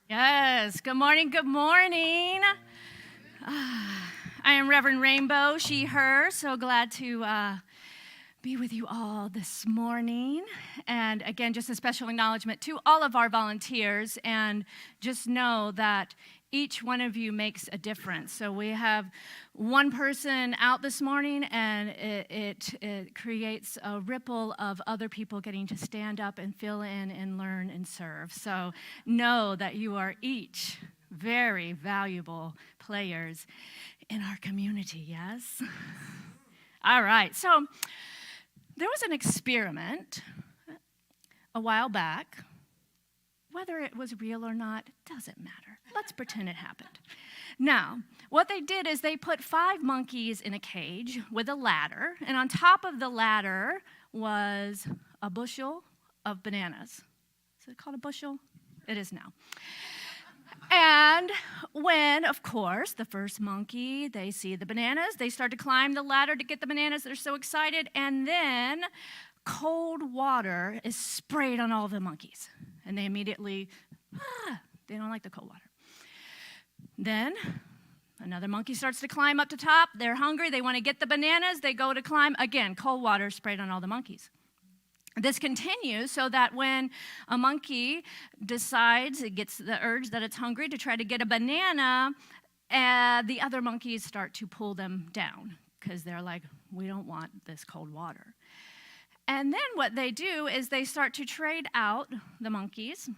Yes, good morning, good morning. I am Reverend Rainbow, she, her. So glad to be with you all this morning. And again, just a special acknowledgement to all of our volunteers. And just know that each one of you makes a difference. So we have one person out this morning, and it creates a ripple of other people getting to stand up and fill in and learn and serve. So know that you are each very valuable players in our community, yes? All right, so there was an experiment a while back. Whether it was real or not, doesn't matter. Let's pretend it happened. Now, what they did is they put 5 monkeys in a cage with a ladder, and on top of the ladder was a bushel of bananas. Is it called a bushel? It is now. And when, of course, the first monkey, they see the bananas, they start to climb the ladder to get the bananas. They're so excited. And then cold water is sprayed on all the monkeys. And they immediately, they don't like the cold water. Then another monkey starts to climb up to top. They're hungry. They want to get the bananas. They go to climb. Again, cold water sprayed on all the monkeys. This continues so that when a monkey decides, it gets the urge that it's hungry to try to get a banana, the other monkeys start to pull them down because they're like, we don't want this cold water. And then what they do is they start to trade out the monkeys,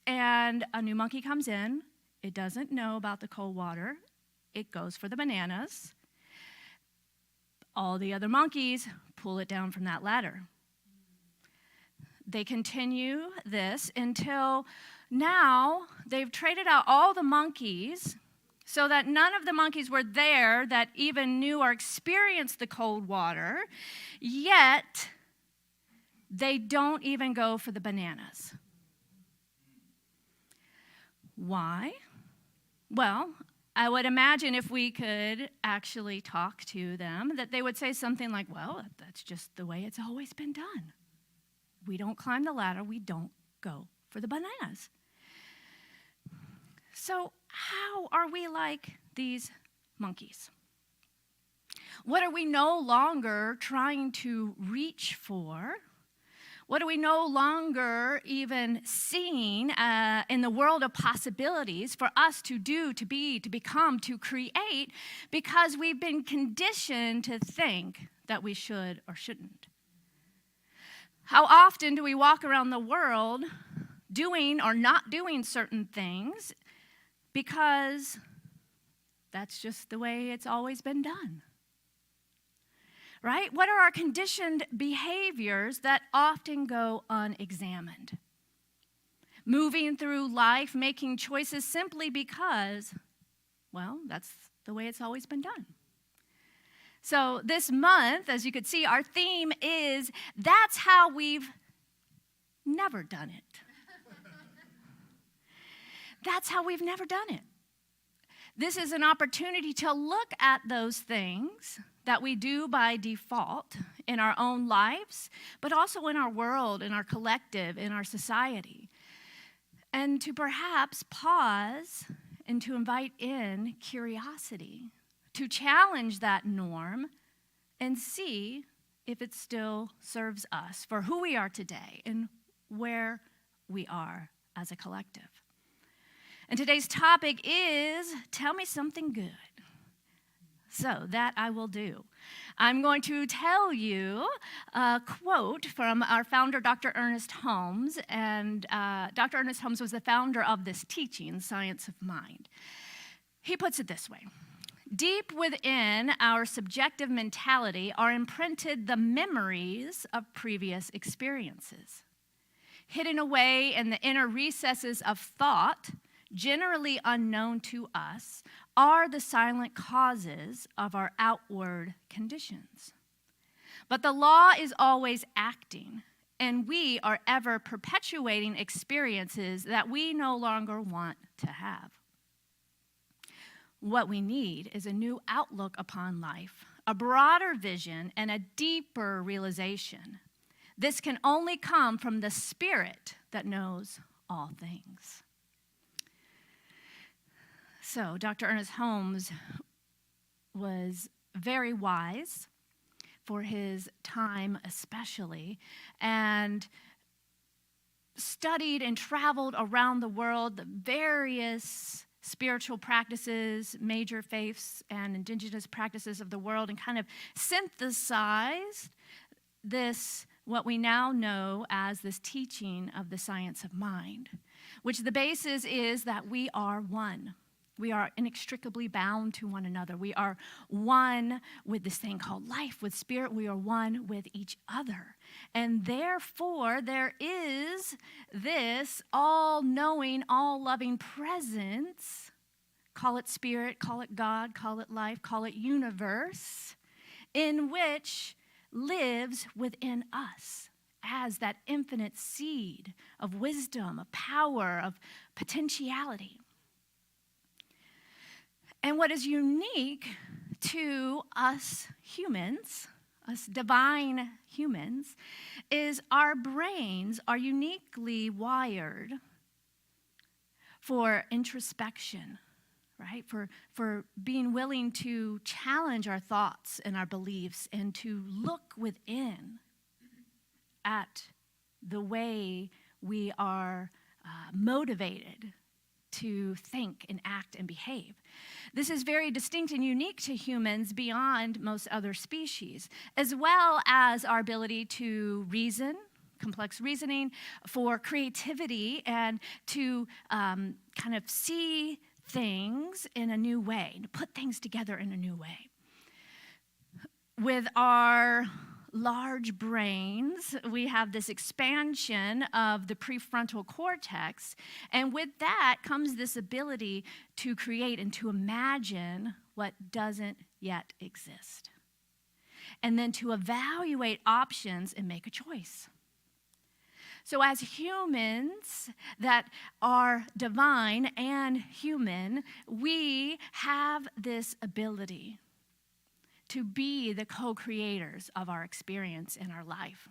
and a new monkey comes in. It doesn't know about the cold water. It goes for the bananas. All the other monkeys pull it down from that ladder. They continue this until now they've traded out all the monkeys so that none of the monkeys were there that even knew or experienced the cold water, yet they don't even go for the bananas. Why? Well, I would imagine if we could actually talk to them, that they would say something like, well, that's just the way it's always been done. We don't climb the ladder, we don't go for the bananas. So how are we like these monkeys? What are we no longer trying to reach for? What are we no longer even seeing in the world of possibilities for us to do, to be, to become, to create, because we've been conditioned to think that we should or shouldn't? How often do we walk around the world doing or not doing certain things because that's just the way it's always been done? Right? What are our conditioned behaviors that often go unexamined? Moving through life, making choices simply because, well, that's the way it's always been done. So this month, as you could see, our theme is, that's how we've never done it. That's how we've never done it. This is an opportunity to look at those things that we do by default in our own lives, but also in our world, in our collective, in our society. And to perhaps pause and to invite in curiosity, to challenge that norm and see if it still serves us for who we are today and where we are as a collective. And today's topic is, tell me something good. So that I will do. I'm going to tell you a quote from our founder, Dr. Ernest Holmes. And Dr. Ernest Holmes was the founder of this teaching, Science of Mind. He puts it this way. Deep within our subjective mentality are imprinted the memories of previous experiences. Hidden away in the inner recesses of thought, generally unknown to us, are the silent causes of our outward conditions. But the law is always acting, and we are ever perpetuating experiences that we no longer want to have. What we need is a new outlook upon life, a broader vision, and a deeper realization. This can only come from the Spirit that knows all things. So Dr. Ernest Holmes was very wise for his time especially, and studied and traveled around the world, the various spiritual practices, major faiths, and indigenous practices of the world, and kind of synthesized this, what we now know as this teaching of the science of mind, which the basis is that we are one. We are inextricably bound to one another. We are one with this thing called life, with spirit. We are one with each other. And therefore, there is this all-knowing, all-loving presence, call it spirit, call it God, call it life, call it universe, in which lives within us as that infinite seed of wisdom, of power, of potentiality. And what is unique to us humans, us divine humans, is our brains are uniquely wired for introspection, right? For being willing to challenge our thoughts and our beliefs and to look within at the way we are motivated to think and act and behave. This is very distinct and unique to humans beyond most other species, as well as our ability to reason, complex reasoning, for creativity, and to kind of see things in a new way, to put things together in a new way. With our large brains, we have this expansion of the prefrontal cortex, and with that comes this ability to create and to imagine what doesn't yet exist, and then to evaluate options and make a choice. So as humans that are divine and human, we have this ability to be the co-creators of our experience in our life.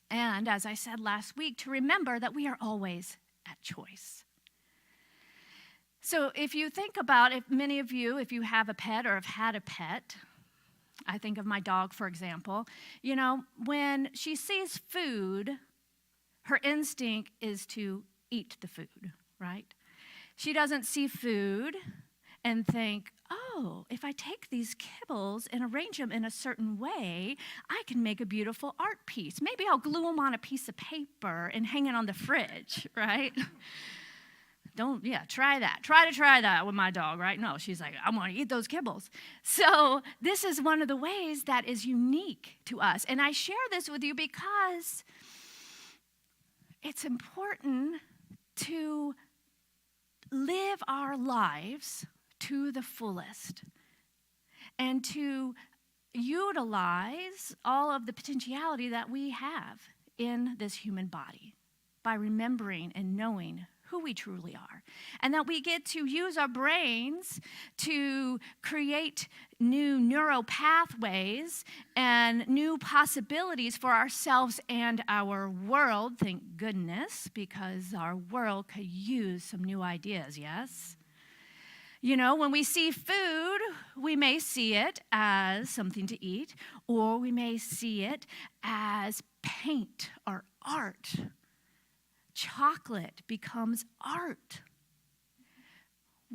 And as I said last week, to remember that we are always at choice. So if you think about, if many of you, if you have a pet or have had a pet, I think of my dog, for example, you know, when she sees food, her instinct is to eat the food, right? She doesn't see food and think, oh, if I take these kibbles and arrange them in a certain way, I can make a beautiful art piece. Maybe I'll glue them on a piece of paper and hang it on the fridge, right? Try that. Try that with my dog, right? No, she's like, I want to eat those kibbles. So this is one of the ways that is unique to us. And I share this with you because it's important to live our lives to the fullest and to utilize all of the potentiality that we have in this human body by remembering and knowing who we truly are, and that we get to use our brains to create new neural pathways and new possibilities for ourselves and our world. Thank goodness, because our world could use some new ideas, yes? You know, when we see food, we may see it as something to eat, or we may see it as paint or art. Chocolate becomes art.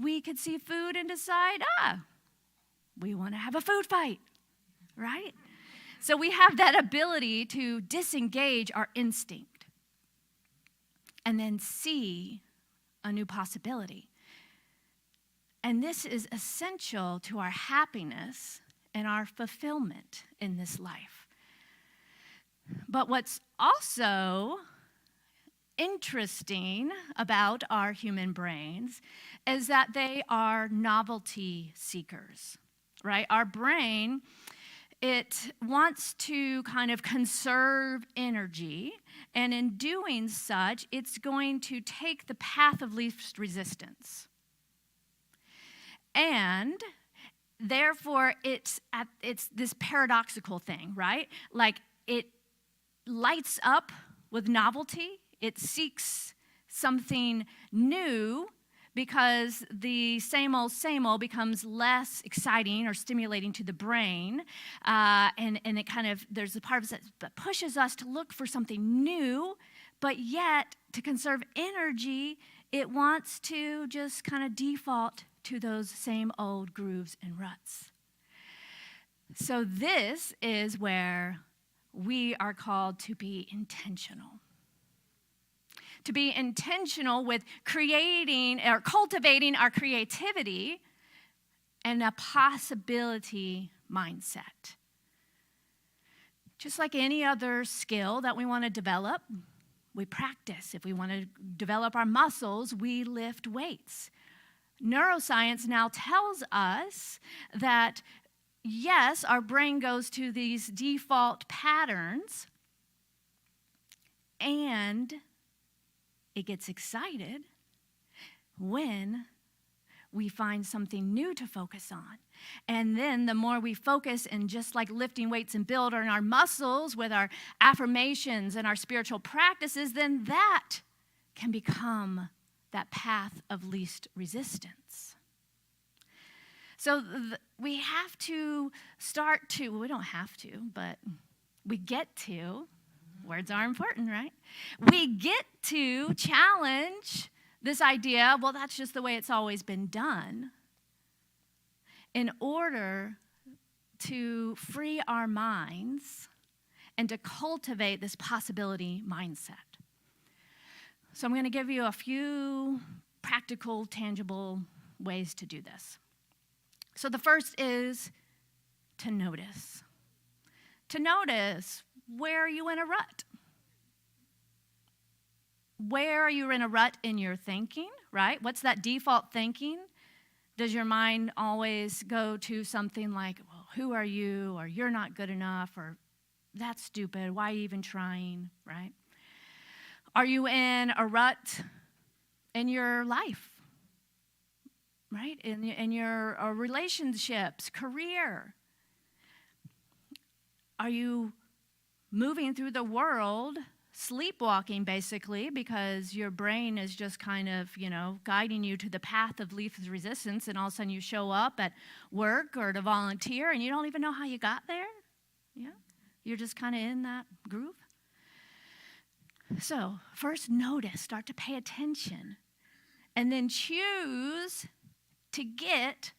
We could see food and decide, we want to have a food fight, right? So we have that ability to disengage our instinct and then see a new possibility. And this is essential to our happiness and our fulfillment in this life. But what's also interesting about our human brains is that they are novelty seekers, right? Our brain, it wants to kind of conserve energy, and in doing such, it's going to take the path of least resistance. And therefore, it's this paradoxical thing, right? Like it lights up with novelty. It seeks something new because the same old becomes less exciting or stimulating to the brain. And it kind of, there's a part of it that pushes us to look for something new, but yet to conserve energy, it wants to just kind of default to those same old grooves and ruts. So this is where we are called to be intentional. To be intentional with creating or cultivating our creativity and a possibility mindset. Just like any other skill that we want to develop, we practice. If we want to develop our muscles, we lift weights. Neuroscience now tells us that, yes, our brain goes to these default patterns, and it gets excited when we find something new to focus on. And then the more we focus and just like lifting weights and build on our muscles with our affirmations and our spiritual practices, then that can become that path of least resistance. So we have to start to, well, we don't have to, but we get to, words are important, right? We get to challenge this idea, well, that's just the way it's always been done, in order to free our minds and to cultivate this possibility mindset. So I'm going to give you a few practical, tangible ways to do this. So the first is to notice. To notice, where are you in a rut? Where are you in a rut in your thinking, right? What's that default thinking? Does your mind always go to something like, well, who are you? Or you're not good enough? Or that's stupid. Why are you even trying, right? Are you in a rut in your life, right? In your relationships, career? Are you moving through the world, sleepwalking basically, because your brain is just kind of, guiding you to the path of least resistance, and all of a sudden you show up at work or to volunteer and you don't even know how you got there? Yeah, you're just kind of in that groove. So first notice, start to pay attention, and then choose to get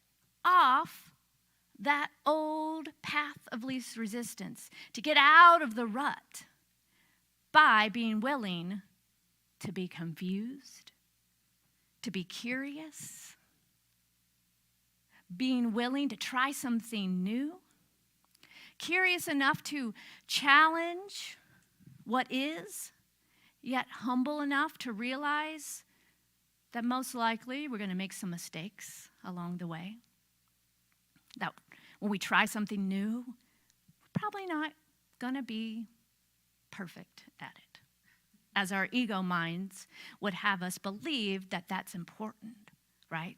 off that old path of least resistance, to get out of the rut by being willing to be confused, to be curious, being willing to try something new, curious enough to challenge what is, yet humble enough to realize that most likely we're going to make some mistakes along the way. That when we try something new, we're probably not going to be perfect at it, as our ego minds would have us believe that that's important, right?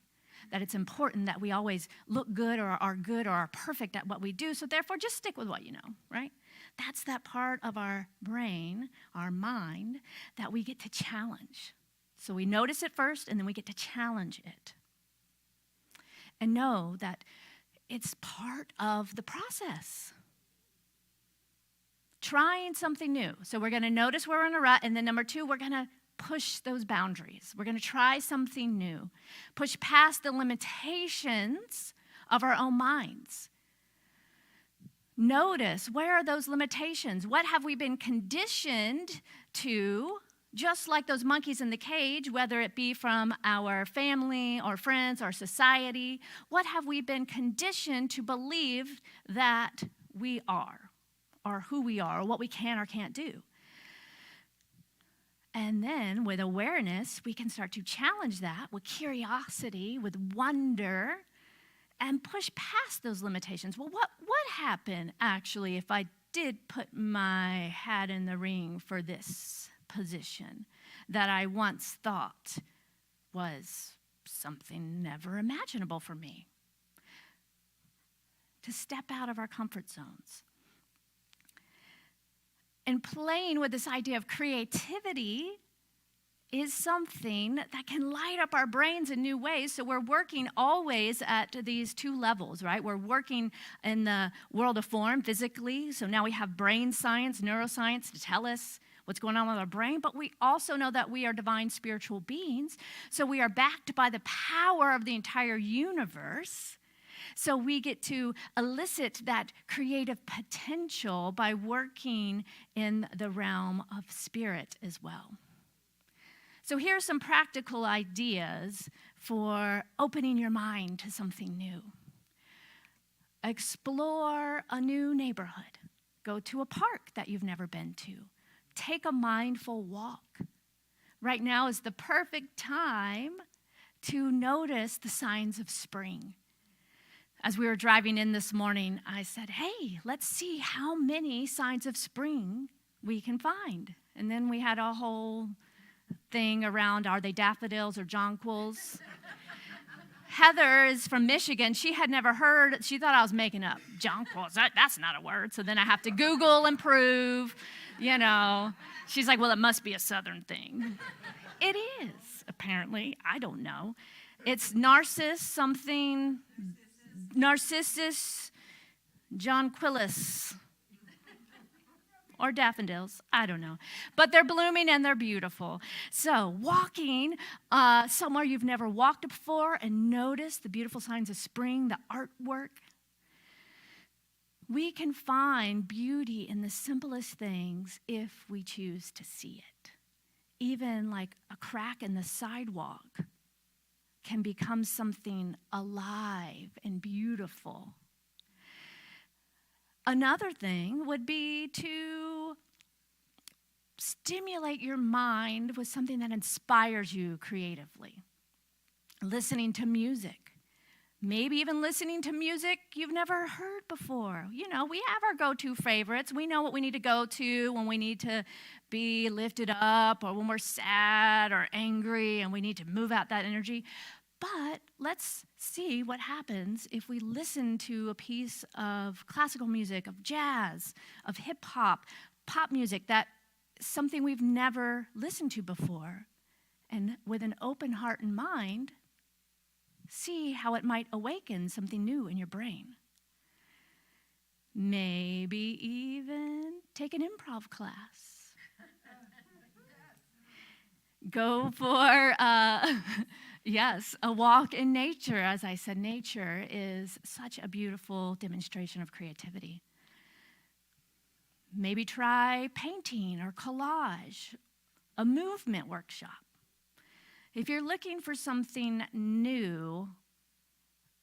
That it's important that we always look good or are perfect at what we do, so therefore just stick with what you know, right? That's that part of our brain, our mind, that we get to challenge. So we notice it first, and then we get to challenge it. And know that it's part of the process. Trying something new. So we're going to notice we're in a rut, and then number two, we're going to push those boundaries. We're going to try something new. Push past the limitations of our own minds. Notice, where are those limitations? What have we been conditioned to, just like those monkeys in the cage, whether it be from our family or friends or society? What have we been conditioned to believe that we are, or who we are, or what we can or can't do? And then with awareness, we can start to challenge that with curiosity, with wonder, and push past those limitations. Well, what would happen actually if I did put my hat in the ring for this position that I once thought was something never imaginable for me? To step out of our comfort zones. And playing with this idea of creativity is something that can light up our brains in new ways. So we're working always at these two levels, right? We're working in the world of form physically. So now we have brain science, neuroscience to tell us what's going on with our brain, but we also know that we are divine spiritual beings. So we are backed by the power of the entire universe. So we get to elicit that creative potential by working in the realm of spirit as well. So here are some practical ideas for opening your mind to something new. Explore a new neighborhood. Go to a park that you've never been to. Take a mindful walk. Right now is the perfect time to notice the signs of spring. As we were driving in this morning, I said, hey, let's see how many signs of spring we can find. And then we had a whole thing around, are they daffodils or jonquils? Heather is from Michigan. She had never heard, she thought I was making up. Jonquils, that's not a word. So then I have to Google and prove, She's like, well, it must be a Southern thing. It is, apparently. I don't know. It's Narcissus jonquillus. Or daffodils, I don't know. But they're blooming and they're beautiful. So walking somewhere you've never walked before and notice the beautiful signs of spring, the artwork. We can find beauty in the simplest things if we choose to see it. Even like a crack in the sidewalk can become something alive and beautiful. Another thing would be to stimulate your mind with something that inspires you creatively. Listening to music. Maybe even listening to music you've never heard before. We have our go-to favorites. We know what we need to go to when we need to be lifted up or when we're sad or angry and we need to move out that energy. But let's see what happens if we listen to a piece of classical music, of jazz, of hip-hop, pop music, that's something we've never listened to before. And with an open heart and mind, see how it might awaken something new in your brain. Maybe even take an improv class. Go for a walk in nature. As I said, nature is such a beautiful demonstration of creativity. Maybe try painting or collage, a movement workshop. If you're looking for something new,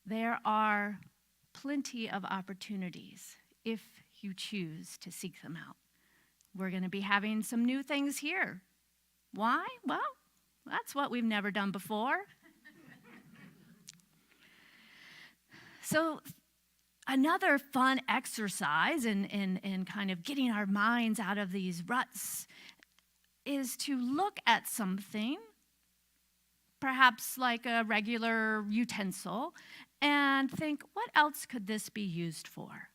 there are plenty of opportunities if you choose to seek them out. We're going to be having some new things here. Why? Well, that's what we've never done before. So another fun exercise in kind of getting our minds out of these ruts is to look at something, perhaps like a regular utensil, and think, what else could this be used for?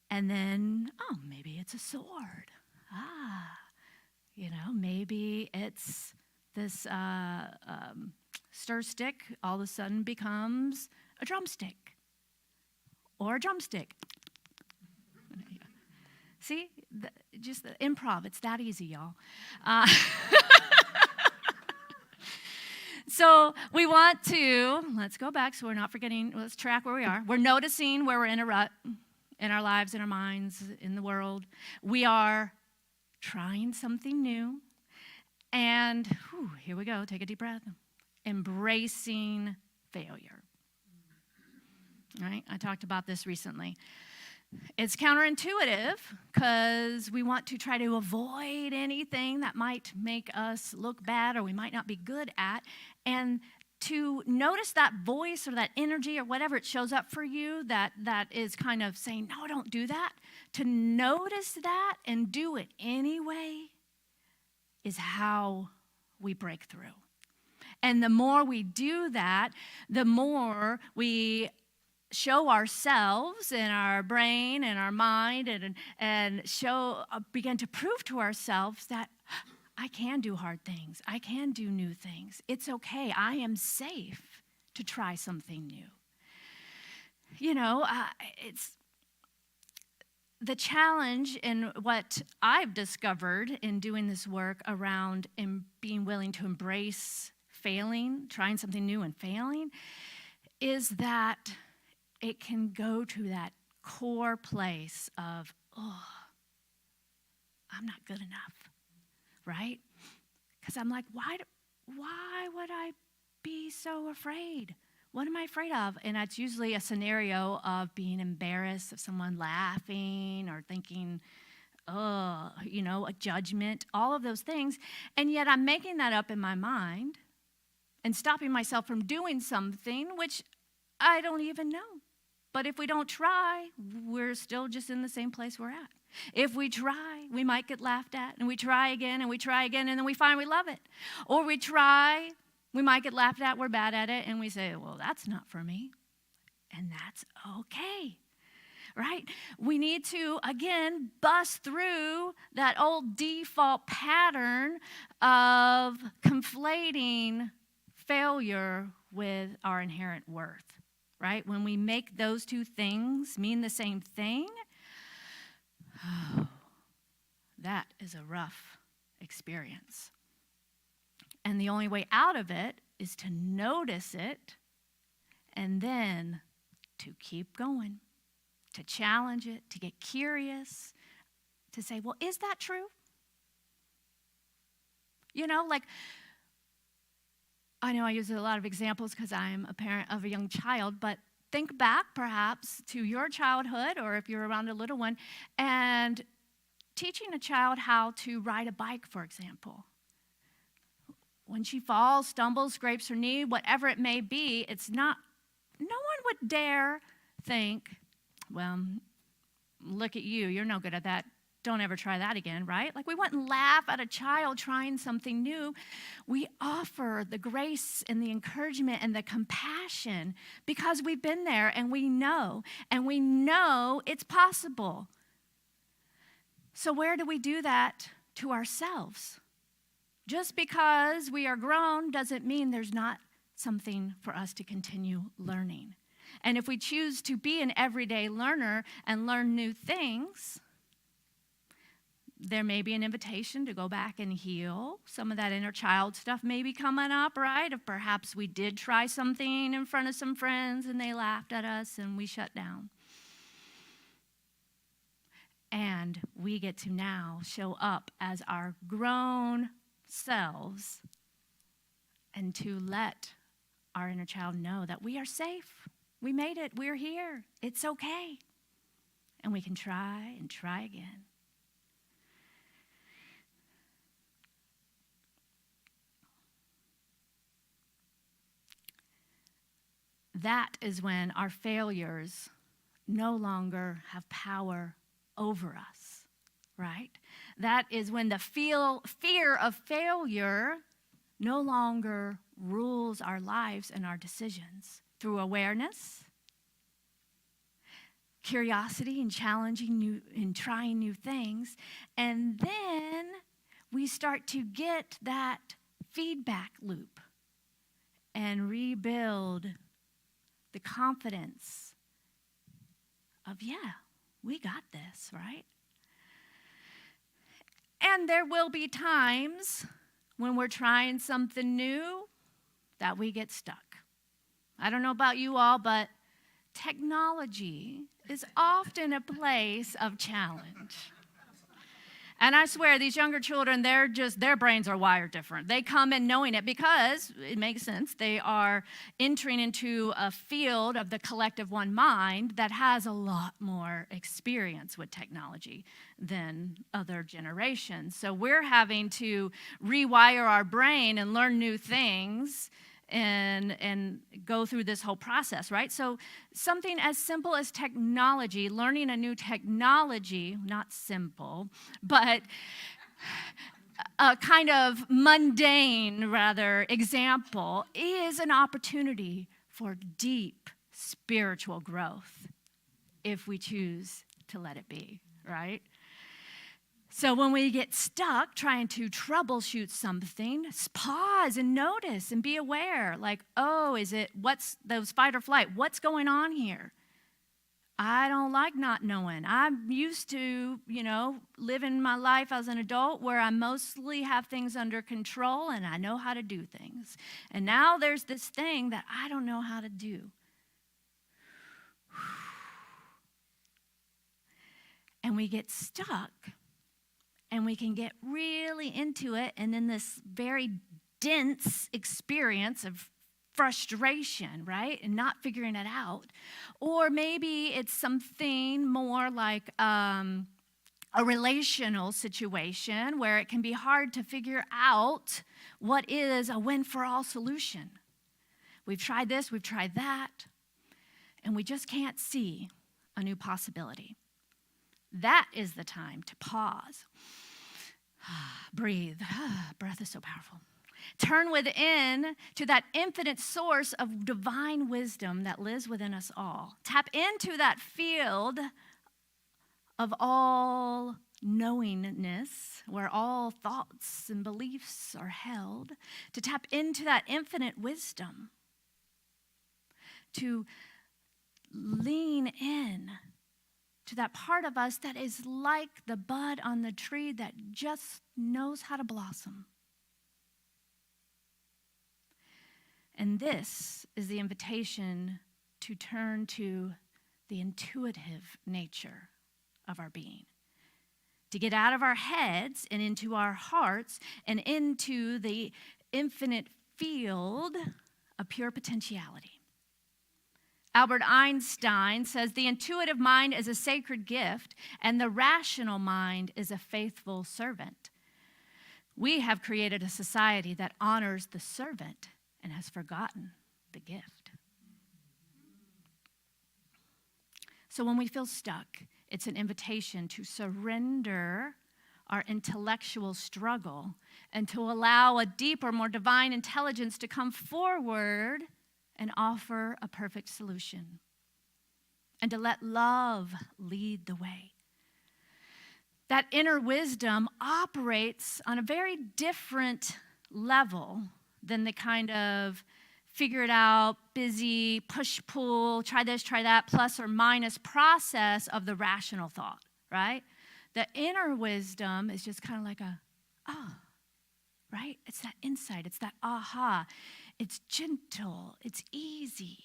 And then, maybe it's a sword. Maybe it's this stir stick all of a sudden becomes a drumstick or a drumstick. See, just the improv, it's that easy, y'all. So we want to, let's go back so we're not forgetting, let's track where we are. We're noticing where we're in a rut in our lives, in our minds, in the world. We are trying something new. And here we go, take a deep breath. Embracing failure. Right? I talked about this recently. It's counterintuitive because we want to try to avoid anything that might make us look bad or we might not be good at. And to notice that voice or that energy or whatever it shows up for you that is kind of saying, no, don't do that. To notice that and do it anyway is how we break through. And the more we do that, the more we show ourselves in our brain and our mind and begin to prove to ourselves that I can do hard things. I can do new things. It's okay. I am safe to try something new. It's the challenge in what I've discovered in doing this work around being willing to embrace failing, trying something new and failing, is that it can go to that core place of, I'm not good enough, right? Because I'm like, why would I be so afraid? What am I afraid of? And it's usually a scenario of being embarrassed, of someone laughing or thinking, a judgment, all of those things. And yet I'm making that up in my mind and stopping myself from doing something which I don't even know. But if we don't try, we're still just in the same place we're at. If we try, we might get laughed at, and we try again, and then we find we love it. Or we try, we might get laughed at, we're bad at it, and we say, well, that's not for me. And that's okay, right? We need to, again, bust through that old default pattern of conflating failure with our inherent worth. Right? When we make those two things mean the same thing, that is a rough experience. And the only way out of it is to notice it and then to keep going, to challenge it, to get curious, to say, well, is that true? I know I use a lot of examples because I'm a parent of a young child, but think back perhaps to your childhood, or if you're around a little one, and teaching a child how to ride a bike, for example. When she falls, stumbles, scrapes her knee, whatever it may be, no one would dare think, well, look at you, you're no good at that. Don't ever try that again, right? Like we wouldn't laugh at a child trying something new. We offer the grace and the encouragement and the compassion because we've been there and we know it's possible. So where do we do that to ourselves? Just because we are grown doesn't mean there's not something for us to continue learning. And if we choose to be an everyday learner and learn new things, there may be an invitation to go back and heal. Some of that inner child stuff may be coming up, right? If perhaps we did try something in front of some friends and they laughed at us and we shut down. And we get to now show up as our grown selves and to let our inner child know that we are safe. We made it. We're here. It's okay. And we can try and try again. That is when our failures no longer have power over us, right? That is when the fear of failure no longer rules our lives and our decisions. Through awareness, curiosity, and challenging and trying new things. And then we start to get that feedback loop and rebuild the confidence of, we got this, right? And there will be times when we're trying something new that we get stuck. I don't know about you all, but technology is often a place of challenge. And I swear, these younger children, their brains are wired different. They come in knowing it because, it makes sense, they are entering into a field of the collective one mind that has a lot more experience with technology than other generations. So we're having to rewire our brain and learn new things and go through this whole process, right? So something as simple as technology, learning a new technology, not simple, but a kind of mundane, rather, example is an opportunity for deep spiritual growth if we choose to let it be, right? So when we get stuck trying to troubleshoot something, pause and notice and be aware. Like, oh, what's those fight or flight? What's going on here? I don't like not knowing. I'm used to, living my life as an adult where I mostly have things under control and I know how to do things. And now there's this thing that I don't know how to do. And we get stuck. And we can get really into it, and then this very dense experience of frustration, right? And not figuring it out. Or maybe it's something more like a relational situation where it can be hard to figure out what is a win-for-all solution. We've tried this, we've tried that, and we just can't see a new possibility. That is the time to pause. Breathe. Breath is so powerful. Turn within to that infinite source of divine wisdom that lives within us all. Tap into that field of all knowingness, where all thoughts and beliefs are held. To tap into that infinite wisdom. To lean in to that part of us that is like the bud on the tree that just knows how to blossom. And this is the invitation to turn to the intuitive nature of our being. To get out of our heads and into our hearts and into the infinite field of pure potentiality. Albert Einstein says the intuitive mind is a sacred gift and the rational mind is a faithful servant. We have created a society that honors the servant and has forgotten the gift. So when we feel stuck, it's an invitation to surrender our intellectual struggle and to allow a deeper, more divine intelligence to come forward and offer a perfect solution, and to let love lead the way. That inner wisdom operates on a very different level than the kind of figure it out, busy, push-pull, try this, try that, plus or minus process of the rational thought, right? The inner wisdom is just kind of like right? It's that insight, it's that aha. It's gentle, it's easy.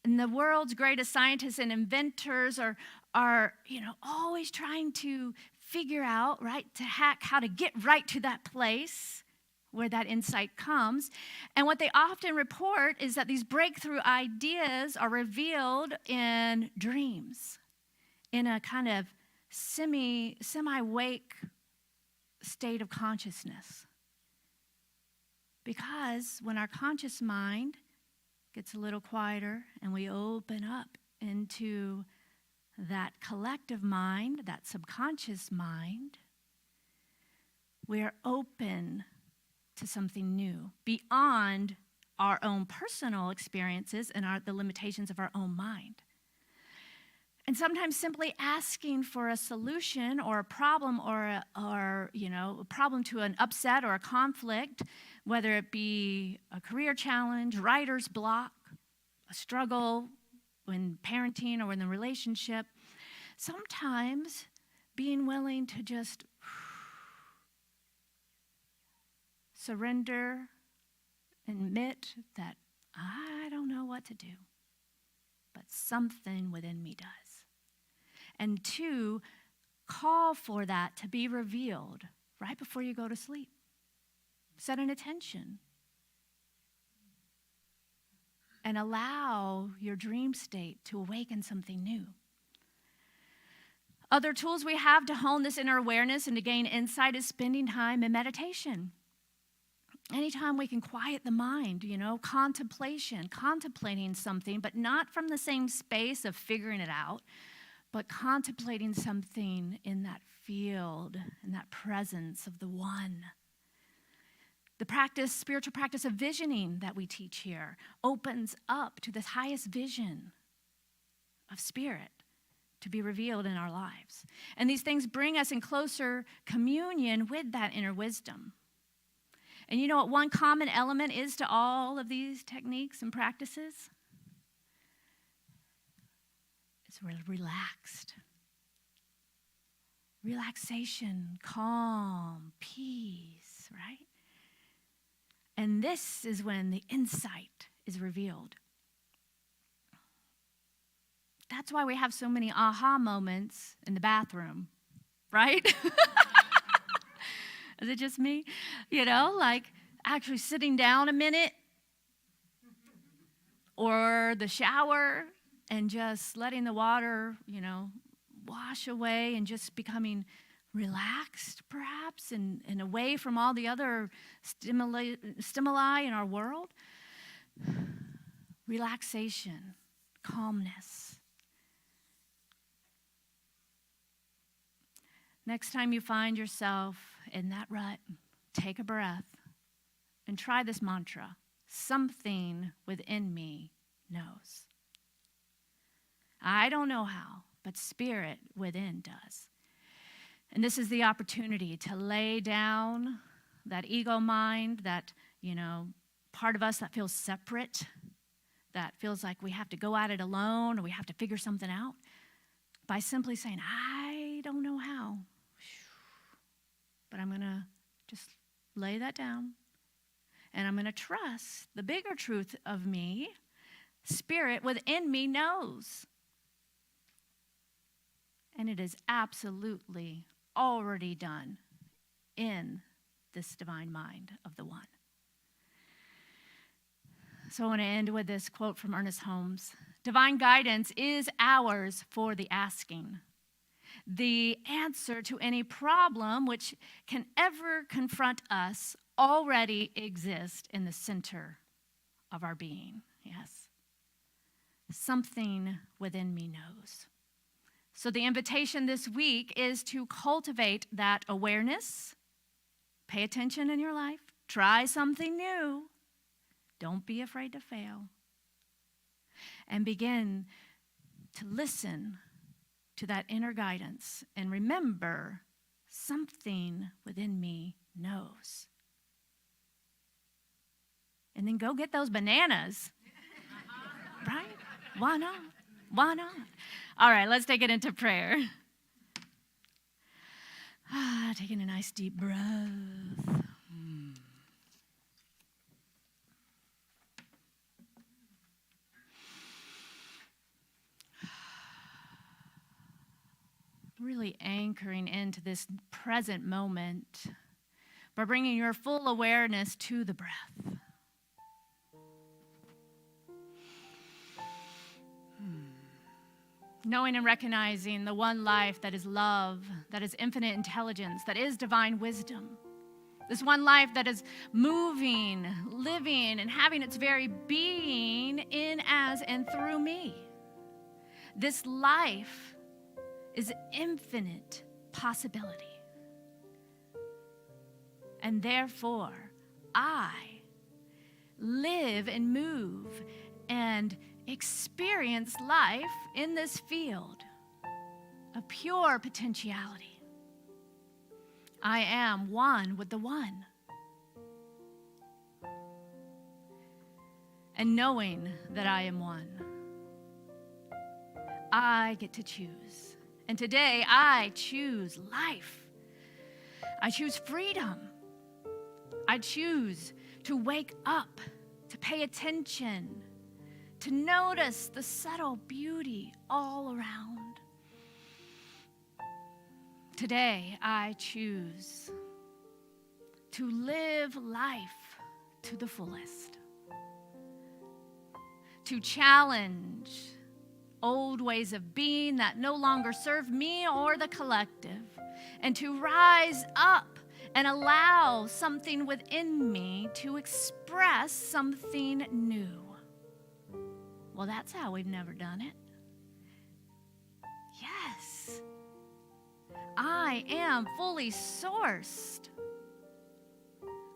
And the world's greatest scientists and inventors are always trying to figure out, right, to hack how to get right to that place where that insight comes. And what they often report is that these breakthrough ideas are revealed in dreams, in a kind of semi-wake state of consciousness. Because when our conscious mind gets a little quieter and we open up into that collective mind, that subconscious mind, we are open to something new beyond our own personal experiences and the limitations of our own mind. And sometimes simply asking for a solution or a problem or a problem to an upset or a conflict, whether it be a career challenge, writer's block, a struggle in parenting or in the relationship, sometimes being willing to just surrender, admit that I don't know what to do, but something within me does. And two, call for that to be revealed right before you go to sleep. Set an intention. And allow your dream state to awaken something new. Other tools we have to hone this inner awareness and to gain insight is spending time in meditation. Anytime we can quiet the mind, contemplation, contemplating something, but not from the same space of figuring it out, but contemplating something in that field, in that presence of the one. The spiritual practice of visioning that we teach here opens up to this highest vision of spirit to be revealed in our lives. And these things bring us in closer communion with that inner wisdom. And you know what one common element is to all of these techniques and practices? It's relaxed. Relaxation, calm, peace, right? And this is when the insight is revealed. That's why we have so many aha moments in the bathroom, right? Is it just me? You know, like actually sitting down a minute or the shower and just letting the water, wash away and just becoming relaxed, perhaps, and away from all the other stimuli in our world. Relaxation, calmness. Next time you find yourself in that rut, take a breath and try this mantra. Something within me knows. I don't know how, but spirit within does. And this is the opportunity to lay down that ego mind, that, part of us that feels separate, that feels like we have to go at it alone or we have to figure something out, by simply saying, I don't know how, but I'm going to just lay that down. And I'm going to trust the bigger truth of me, spirit within me knows. And it is absolutely already done in this divine mind of the one. So I want to end with this quote from Ernest Holmes. Divine guidance is ours for the asking. The answer to any problem which can ever confront us already exists in the center of our being. Yes. Something within me knows. So the invitation this week is to cultivate that awareness. Pay attention in your life. Try something new. Don't be afraid to fail. And begin to listen to that inner guidance. And remember, something within me knows. And then go get those bananas. Right? Why not? Why not? All right, let's take it into prayer. Taking a nice deep breath. Really anchoring into this present moment by bringing your full awareness to the breath. Knowing and recognizing the one life that is love, that is infinite intelligence, that is divine wisdom. This one life that is moving, living, and having its very being in, as, and through me. This life is infinite possibility. And therefore, I live and move and experience life in this field of pure potentiality. I am one with the one. And knowing that I am one, I get to choose. And today I choose life. I choose freedom. I choose to wake up, to pay attention, to notice the subtle beauty all around. Today, I choose to live life to the fullest, to challenge old ways of being that no longer serve me or the collective, and to rise up and allow something within me to express something new. Well, that's how we've never done it. Yes. I am fully sourced.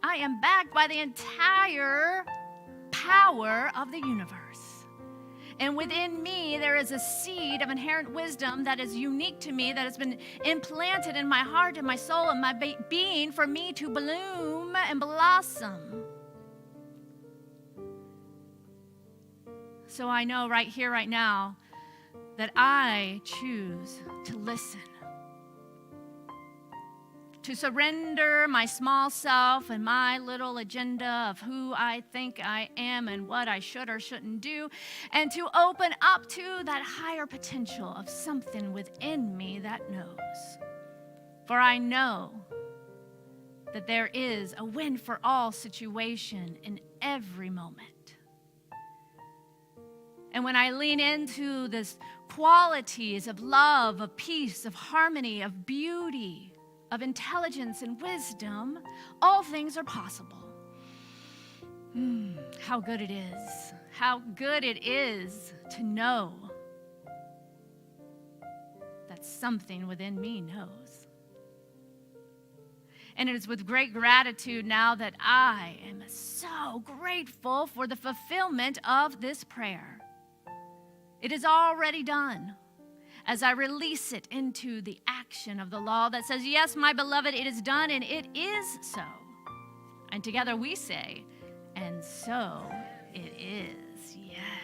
I am backed by the entire power of the universe. And within me, there is a seed of inherent wisdom that is unique to me, that has been implanted in my heart and my soul and my being for me to bloom and blossom. So I know right here, right now, that I choose to listen, to surrender my small self and my little agenda of who I think I am and what I should or shouldn't do, and to open up to that higher potential of something within me that knows. For I know that there is a win for all situation in every moment. And when I lean into this qualities of love, of peace, of harmony, of beauty, of intelligence and wisdom, all things are possible. How good it is. How good it is to know that something within me knows. And it is with great gratitude now that I am so grateful for the fulfillment of this prayer. It is already done as I release it into the action of the law that says, yes, my beloved, it is done, and it is so. And together we say, and so it is. Yes.